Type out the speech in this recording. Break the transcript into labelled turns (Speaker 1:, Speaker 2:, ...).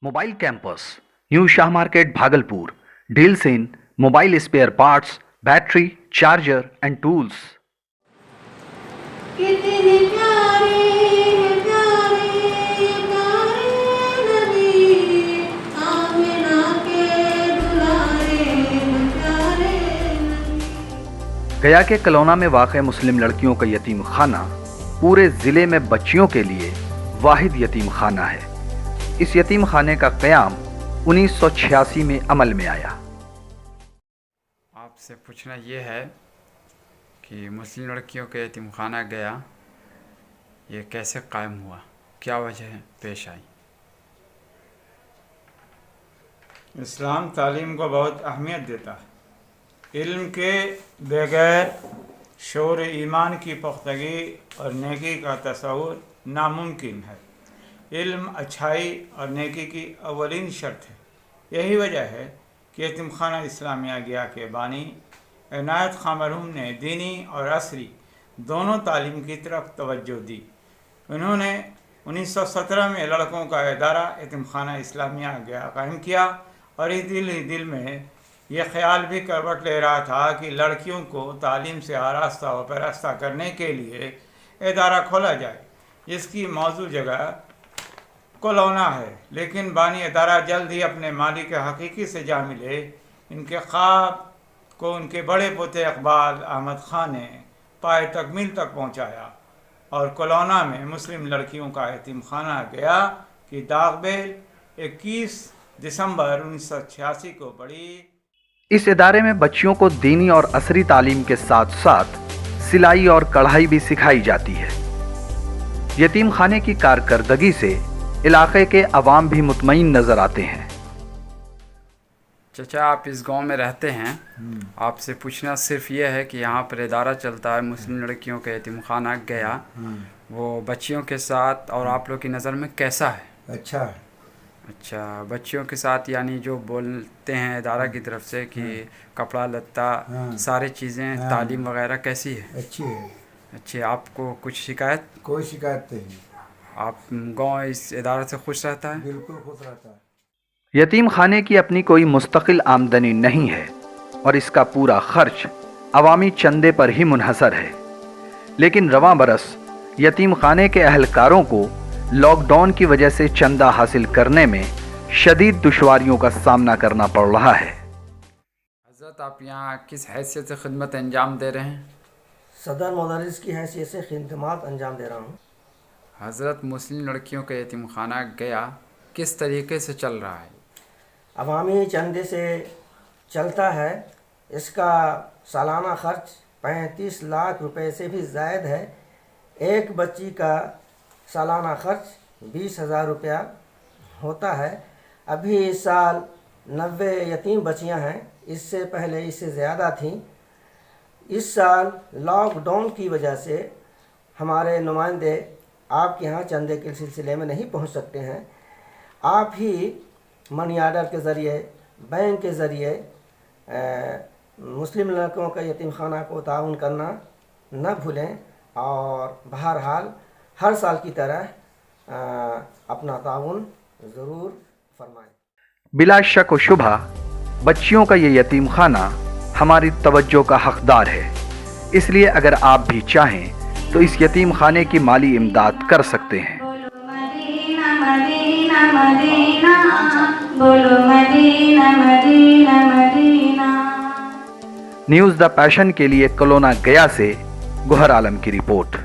Speaker 1: Mobile Campus, New Shah Market, Bhagalpur, deals in mobile spare parts, battery, charger and tools.
Speaker 2: कितने प्यारे प्यारे प्यारे नबी आमिना के दुलारे प्यारे नबी।
Speaker 1: गया के कलौना में वाक़ मुस्लिम लड़कियों का यतीम खाना पूरे ज़िले में बच्चियों के लिए वाहिद यतीम खाना है। इस यतीम खाने का क़याम 1986 में अमल में आया।
Speaker 3: आपसे पूछना ये है कि मुस्लिम लड़कियों के यतीम खाना गया, ये कैसे कायम हुआ, क्या वजह पेश आई?
Speaker 4: इस्लाम तालीम को बहुत अहमियत देता है। इल्म के बगैर शोर ईमान की पुख्तगी और नेकी का तस्वुर नामुमकिन है। इल्म अच्छाई और नेकी की अवलिन शर्त है। यही वजह है कि यतीम खाना इस्लामिया गया के बानी इनायत खां मरहूम ने दीनी और असरी दोनों तालीम की तरफ तवज्जो दी। उन्होंने 1917 में लड़कों का इदारा यतीम खाना इस्लामिया गया कायम किया और इस दिल में यह ख्याल भी करवट ले रहा था कि लड़कियों को तालीम से आरास्ता व पैरास्ता करने के लिए इदारा खोला जाए। इसकी मौजू जगह कलौना है, लेकिन बानी इदारा जल्द ही अपने मालिक हकीकी से जा मिले। इनके ख्वाब को उनके बड़े पोते इकबाल अहमद खान ने पाए तकमील तक पहुँचाया और कलौना में मुस्लिम लड़कियों का यतीम खाना गया कि दागबेल 21 दिसंबर 1986 को पड़ी।
Speaker 1: इस इदारे में बच्चियों को दीनी और असरी तालीम के साथ साथ सिलाई और कढ़ाई भी सिखाई जाती है। यतीम खाने की कारकर्दगी से इलाके के अवाम भी मुतमईन नजर आते हैं।
Speaker 3: चचा, आप इस गांव में रहते हैं, आपसे पूछना सिर्फ ये है कि यहाँ पर इदारा चलता है मुस्लिम लड़कियों का यतीम खाना गया, वो बच्चियों के साथ और आप लोग की नज़र में कैसा है? अच्छा, बच्चियों के साथ यानी जो बोलते हैं इदारा की तरफ से कि कपड़ा लत्ता सारी चीज़ें तालीम वगैरह कैसी है?
Speaker 5: अच्छी है।
Speaker 3: अच्छी। आपको कुछ शिकायत?
Speaker 5: कोई शिकायत नहीं।
Speaker 3: आप गांव इस इदारे से खुश रहता है?
Speaker 5: बिल्कुल खुश रहता है।
Speaker 1: यतीम खाने की अपनी कोई मुस्तकिल आमदनी नहीं है और इसका पूरा खर्च अवामी चंदे पर ही मुनहसर है। लेकिन रवां बरस यतीम खाने के अहलकारों को लॉकडाउन की वजह से चंदा हासिल करने में शदीद दुश्वारियों का सामना करना पड़ रहा है।
Speaker 3: हज़रत, आप यहाँ किस हैसियत से खिदमत अंजाम दे रहे हैं?
Speaker 5: सदर मुदर्रिस की हैसियत से खिदमत अंजाम दे रहा हूँ।
Speaker 3: हज़रत, मुस्लिम लड़कियों का यतीम खाना गया किस तरीके से चल रहा है?
Speaker 5: अवामी चंदे से चलता है। इसका सालाना खर्च 35 लाख रुपए से भी ज़ायद है। एक बच्ची का सालाना खर्च 20,000 रुपया होता है। अभी इस साल 90 यतीम बच्चियां हैं, इससे पहले इससे ज़्यादा थीं। इस साल लॉकडाउन की वजह से हमारे नुमाइंदे आपके यहाँ चंदे के सिलसिले में नहीं पहुँच सकते हैं। आप ही मनी आर्डर के ज़रिए, बैंक के ज़रिए मुस्लिम लड़कों का यतीम खाना को ताउन करना न भूलें और बहरहाल हर साल की तरह अपना ताउन ज़रूर फरमाएं।
Speaker 1: बिला शक व शुबा बच्चियों का ये यतीम खाना हमारी तवज्जो का हकदार है। इसलिए अगर आप भी चाहें तो इस यतीम खाने की माली इमदाद कर सकते हैं।
Speaker 2: मदीना मदीना मदीना बोलो Madina Madina Madina.
Speaker 1: News the passion के लिए कलौना गया से गुहर आलम की रिपोर्ट।